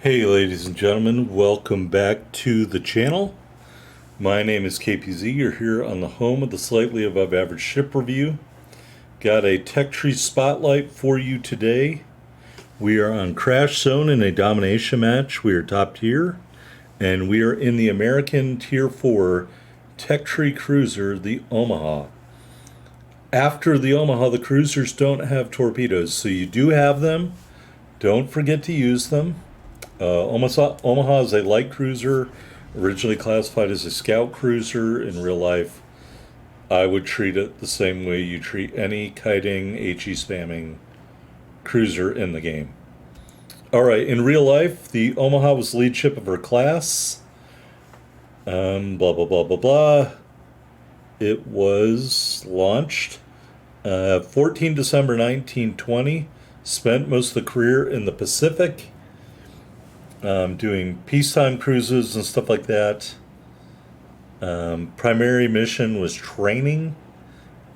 Hey ladies and gentlemen, welcome back to the channel. My name is KPZ. You're here on the home of the Slightly Above Average Ship Review. Got a tech tree spotlight for you today. We are on Crash Zone in a domination match. We are top tier, and we are in the American Tier 4 tech tree cruiser, the Omaha. After the Omaha, the cruisers don't have torpedoes, so you do have them. Don't forget to use them. Omaha is a light cruiser, originally classified as a scout cruiser. In real life, I would treat it the same way you treat any kiting, HE spamming cruiser in the game. Alright, in real life, the Omaha was the lead ship of her class. Blah, blah, blah, blah, blah. It was launched 14 December 1920. Spent most of the career in the Pacific. Doing peacetime cruises and stuff like that. Primary mission was training.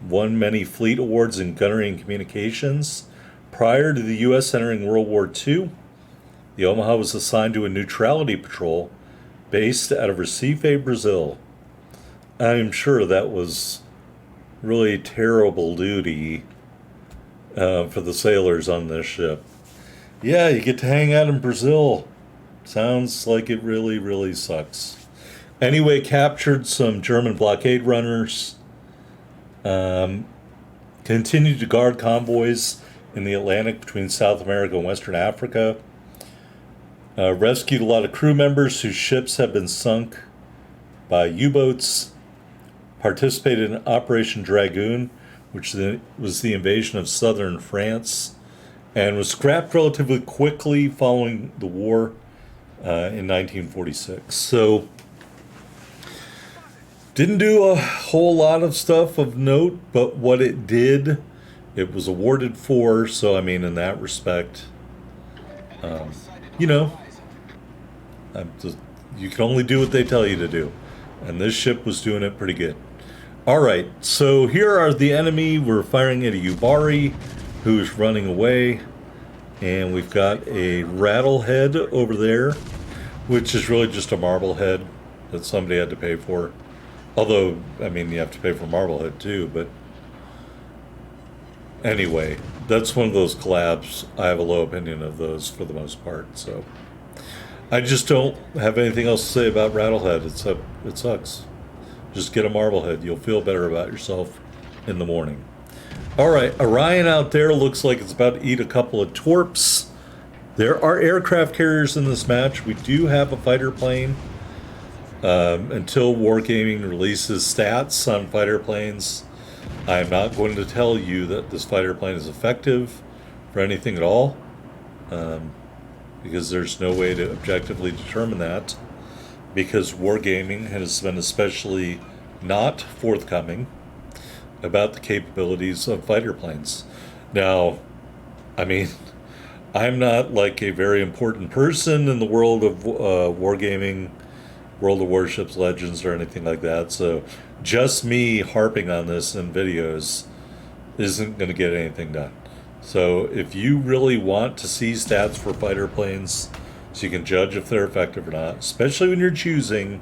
Won many fleet awards in gunnery and communications. Prior to the U.S. entering World War II, the Omaha was assigned to a neutrality patrol based out of Recife, Brazil. I'm sure that was really terrible duty for the sailors on this ship. Yeah, you get to hang out in Brazil. Sounds like it really, really sucks. Anyway, captured some German blockade runners. Continued to guard convoys in the Atlantic between South America and Western Africa. Rescued a lot of crew members whose ships had been sunk by U-boats. Participated in Operation Dragoon, which was the invasion of southern France, and was scrapped relatively quickly following the war. In 1946. So, didn't do a whole lot of stuff of note, but what it did, it was awarded for. So, I mean, in that respect, you know, you can only do what they tell you to do. And this ship was doing it pretty good. All right, so here are the enemy. We're firing at a Yubari who's running away. And we've got a rattlehead over there, which is really just a marblehead that somebody had to pay for. Although, I mean, you have to pay for marblehead too, but anyway, that's one of those collabs. I have a low opinion of those for the most part, so I just don't have anything else to say about rattlehead. It sucks. Just get a marblehead. You'll feel better about yourself in the morning. All right, Orion out there looks like it's about to eat a couple of torps. There are aircraft carriers in this match. We do have a fighter plane. Until Wargaming releases stats on fighter planes, I'm not going to tell you that this fighter plane is effective for anything at all, because there's no way to objectively determine that, because Wargaming has been especially not forthcoming about the capabilities of fighter planes. Now, I mean, I'm not like a very important person in the world of wargaming, World of Warships Legends, or anything like that, so just me harping on this in videos isn't going to get anything done. So if you really want to see stats for fighter planes so you can judge if they're effective or not, especially when you're choosing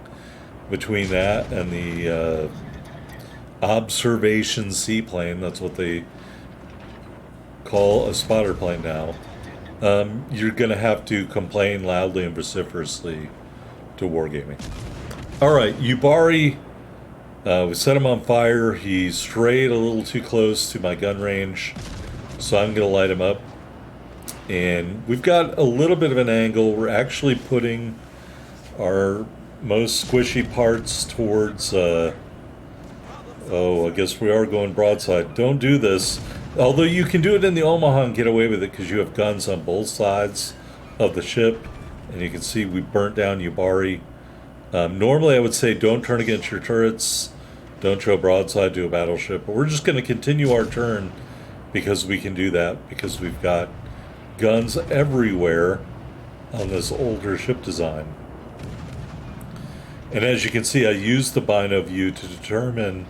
between that and the observation seaplane, that's what they call a spotter plane now, you're going to have to complain loudly and vociferously to Wargaming. Alright, Yubari, we set him on fire. He strayed a little too close to my gun range, so I'm going to light him up. And we've got a little bit of an angle. We're actually putting our most squishy parts towards oh, I guess we are going broadside. Don't do this. Although you can do it in the Omaha and get away with it because you have guns on both sides of the ship. And you can see we burnt down Yubari. Normally I would say don't turn against your turrets. Don't show broadside to a battleship. But we're just going to continue our turn because we can do that. Because we've got guns everywhere on this older ship design. And as you can see, I used the bino view to determine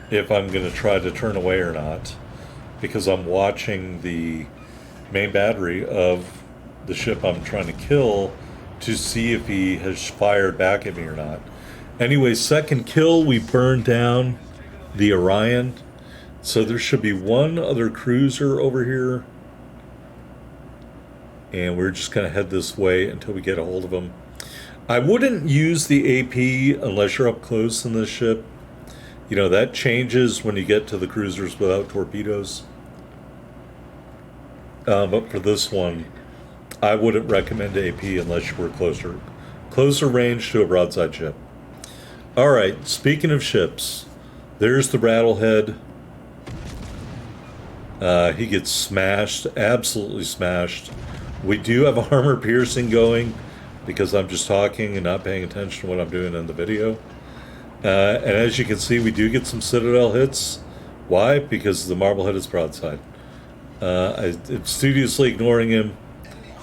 if I'm going to try to turn away or not, because I'm watching the main battery of the ship I'm trying to kill to see if he has fired back at me or not. Anyway, second kill, we burned down the Orion. So there should be one other cruiser over here. And we're just going to head this way until we get a hold of him. I wouldn't use the AP unless you're up close in this ship. You know, that changes when you get to the cruisers without torpedoes. But for this one, I wouldn't recommend AP unless you were closer range to a broadside ship. All right, speaking of ships, there's the Rattlehead. He gets smashed, absolutely smashed. We do have armor piercing going because I'm just talking and not paying attention to what I'm doing in the video. And as you can see, we do get some Citadel hits. Why? Because the Marblehead is broadside. I'm studiously ignoring him.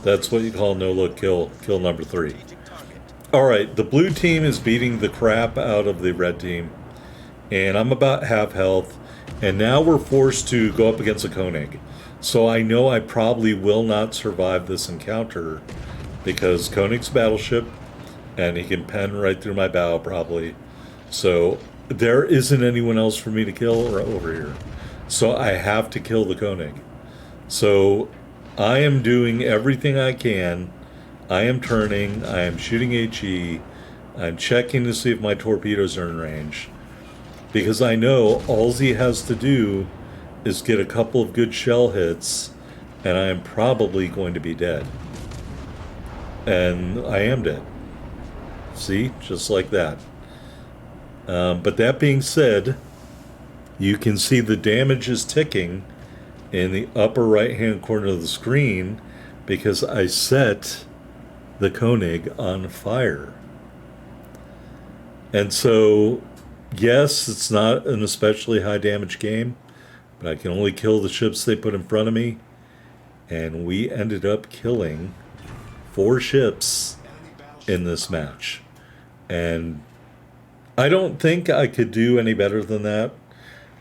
That's what you call no-look kill number 3. All right, the blue team is beating the crap out of the red team. And I'm about half health. And now we're forced to go up against a Koenig. So I know I probably will not survive this encounter because Koenig's a battleship and he can pen right through my bow probably. So there isn't anyone else for me to kill or over here. So I have to kill the Koenig. So I am doing everything I can. I am turning, I am shooting HE, I'm checking to see if my torpedoes are in range. Because I know all he has to do is get a couple of good shell hits, and I am probably going to be dead. And I am dead. See? Just like that. But that being said, you can see the damage is ticking in the upper right-hand corner of the screen because I set the Koenig on fire. And so, yes, it's not an especially high damage game, but I can only kill the ships they put in front of me. And we ended up killing 4 ships in this match. And I don't think I could do any better than that.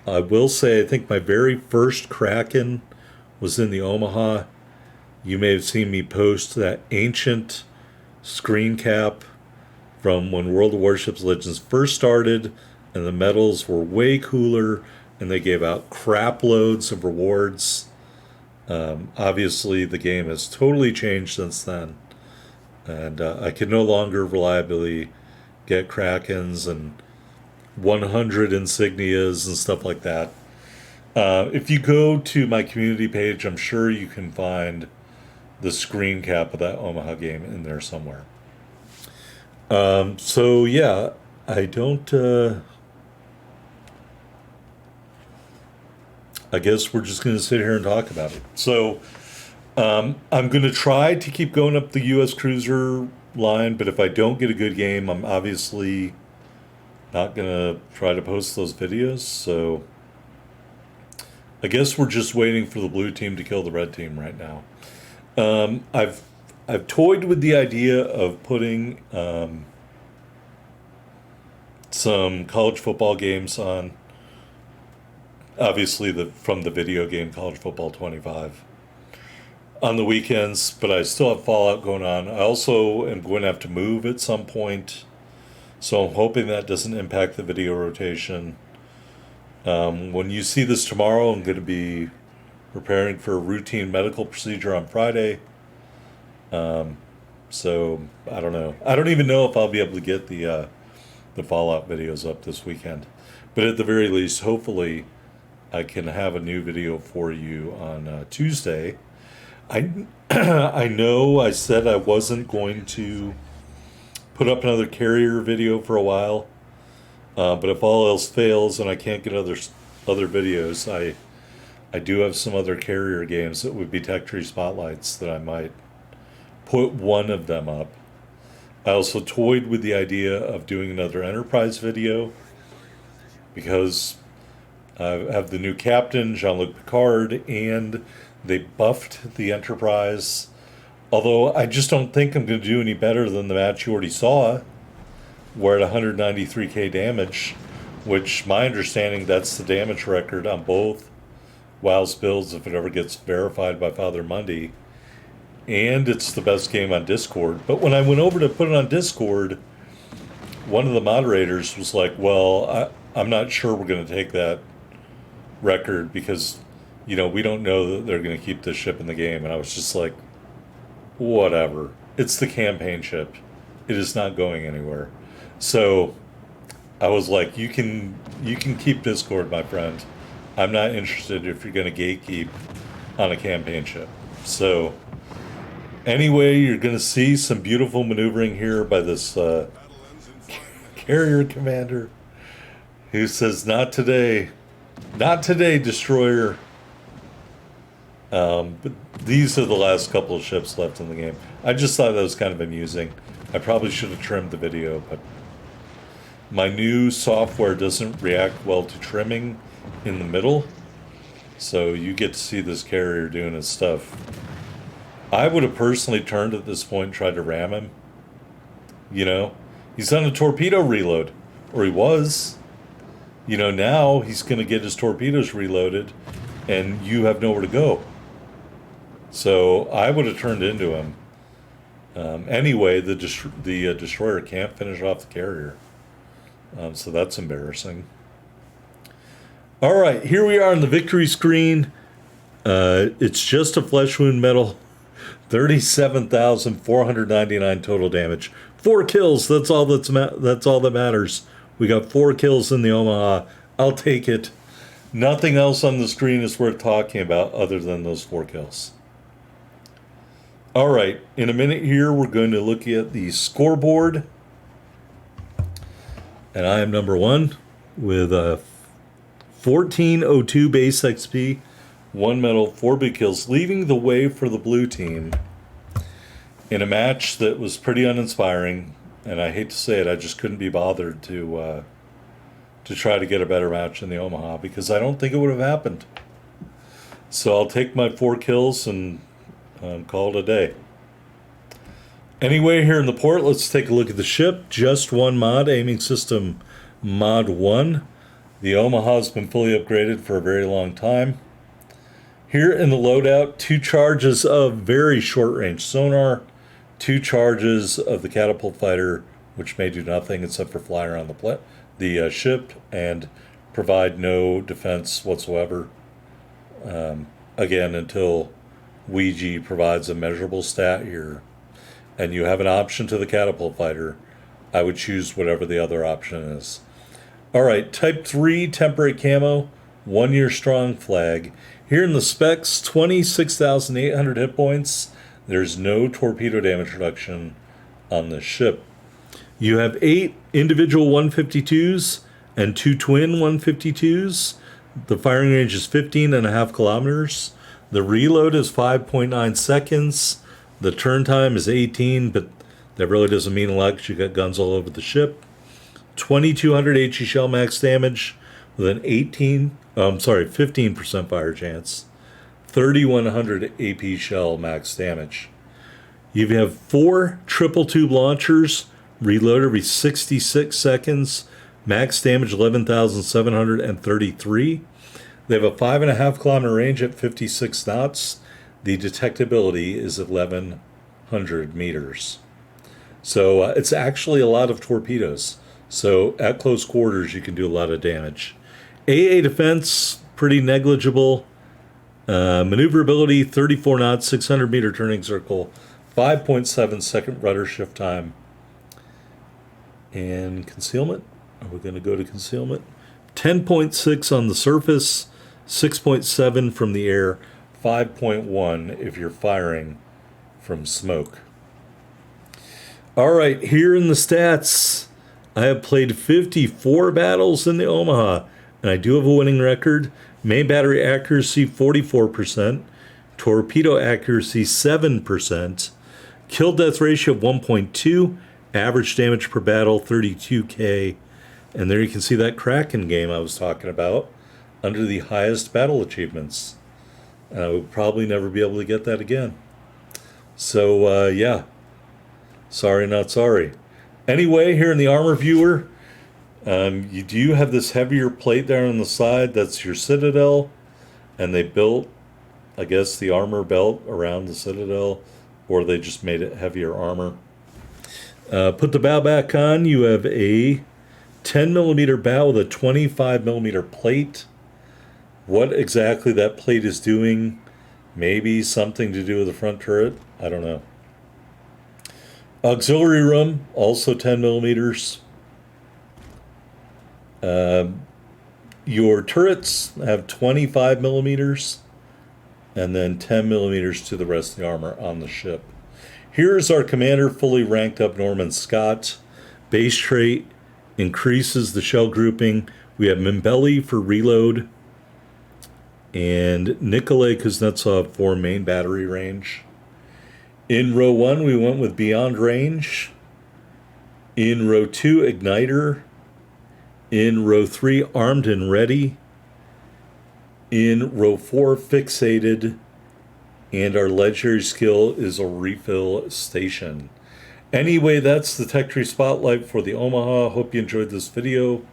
I will say I think my very first Kraken was in the Omaha. You may have seen me post that ancient screen cap from when World of Warships Legends first started, and the medals were way cooler, and they gave out crap loads of rewards. Obviously, the game has totally changed since then, and I can no longer reliably get Krakens and 100 insignias and stuff like that. If you go to my community page, I'm sure you can find the screen cap of that Omaha game in there somewhere. So yeah, I don't, I guess we're just going to sit here and talk about it. So, I'm going to try to keep going up the U.S. cruiser line, but if I don't get a good game, I'm obviously not going to try to post those videos. So, I guess we're just waiting for the blue team to kill the red team right now. I've toyed with the idea of putting some college football games on. Obviously, from the video game College Football 25 on the weekends, but I still have Fallout going on. I also am going to have to move at some point, so I'm hoping that doesn't impact the video rotation. When you see this tomorrow, I'm going to be preparing for a routine medical procedure on Friday. So I don't know. I don't even know if I'll be able to get the Fallout videos up this weekend, but at the very least, hopefully, I can have a new video for you on Tuesday. I know I said I wasn't going to put up another carrier video for a while, but if all else fails and I can't get other videos, I do have some other carrier games that would be Tech Tree Spotlights that I might put one of them up. I also toyed with the idea of doing another Enterprise video because I have the new captain, Jean-Luc Picard, and they buffed the Enterprise. Although I just don't think I'm going to do any better than the match you already saw. We're at 193k damage, which my understanding that's the damage record on both WoW's builds if it ever gets verified by Father Mundy. and it's the best game on Discord. But when I went over to put it on Discord, one of the moderators was like, well, I'm not sure we're going to take that record because, we don't know that they're going to keep this ship in the game. And I was just like, whatever. It's the campaign ship. It is not going anywhere. So I was like, you can keep Discord, my friend. I'm not interested if you're going to gatekeep on a campaign ship. So anyway, you're going to see some beautiful maneuvering here by this carrier commander who says, not today. Not today, destroyer. But these are the last couple of ships left in the game. I just thought that was kind of amusing. I probably should have trimmed the video, but my new software doesn't react well to trimming in the middle. So you get to see this carrier doing his stuff. I would have personally turned at this point and tried to ram him. He's on a torpedo reload, or he was. Now he's going to get his torpedoes reloaded, and you have nowhere to go. So I would have turned into him. Anyway, the destroyer can't finish off the carrier. So that's embarrassing. All right, here we are on the victory screen. It's just a flesh wound medal. 37,499 total damage. 4 kills. That's all that matters. We got 4 kills in the Omaha. I'll take it. Nothing else on the screen is worth talking about other than those 4 kills. All right, in a minute here, we're going to look at the scoreboard. And I am number 1 with a 1402 base XP, 1 medal, 4 big kills, leaving the way for the blue team in a match that was pretty uninspiring. And I hate to say it, I just couldn't be bothered to try to get a better match in the Omaha because I don't think it would have happened. So I'll take my 4 kills and call it a day. Anyway, here in the port, let's take a look at the ship. Just 1 mod, aiming system mod 1. The Omaha's been fully upgraded for a very long time. Here in the loadout, 2 charges of very short-range sonar, 2 charges of the catapult fighter, which may do nothing except for fly around the ship and provide no defense whatsoever. Again, until Ouija provides a measurable stat here. And you have an option to the catapult fighter. I would choose whatever the other option is. All right, Type 3 temporary camo, 1 year strong flag. Here in the specs, 26,800 hit points. There's no torpedo damage reduction on this ship. You have 8 individual 152s and 2 twin 152s. The firing range is 15.5 kilometers. The reload is 5.9 seconds. The turn time is 18, but that really doesn't mean a lot because you got guns all over the ship. 2,200 HE shell max damage with an 15% fire chance. 3,100 AP shell max damage. You have 4 triple tube launchers, reload every 66 seconds, max damage 11,733. They have a 5.5 kilometer range at 56 knots. The detectability is 1,100 meters. So it's actually a lot of torpedoes. So at close quarters, you can do a lot of damage. AA defense, pretty negligible. Maneuverability, 34 knots, 600 meter turning circle, 5.7 second rudder shift time. And concealment, are we going to go to concealment? 10.6 on the surface, 6.7 from the air, 5.1 if you're firing from smoke. All right, here in the stats, I have played 54 battles in the Omaha, and I do have a winning record. Main battery accuracy, 44%. Torpedo accuracy, 7%. Kill death ratio of 1.2. Average damage per battle, 32k. And there you can see that Kraken game I was talking about under the highest battle achievements. And I would probably never be able to get that again. So, yeah. Sorry, not sorry. Anyway, here in the armor viewer, you do have this heavier plate there on the side. That's your Citadel. And they built, I guess, the armor belt around the Citadel or they just made it heavier armor. Put the bow back on. You have a 10 millimeter bow with a 25 millimeter plate. What exactly that plate is doing, maybe something to do with the front turret, I don't know. Auxiliary room, also 10 millimeters. Your turrets have 25 millimeters and then 10 millimeters to the rest of the armor on the ship. Here's our commander, fully ranked up Norman Scott. Base trait increases the shell grouping. We have Mimbelli for reload and Nikolai Kuznetsov for main battery range. In row 1, we went with Beyond Range. In row 2, Igniter. In row 3, Armed and Ready. In row 4, Fixated. And our legendary skill is a refill station. Anyway, that's the Tech Tree Spotlight for the Omaha. Hope you enjoyed this video.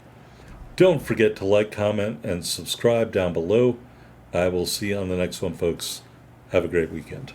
Don't forget to like, comment, and subscribe down below. I will see you on the next one, folks. Have a great weekend.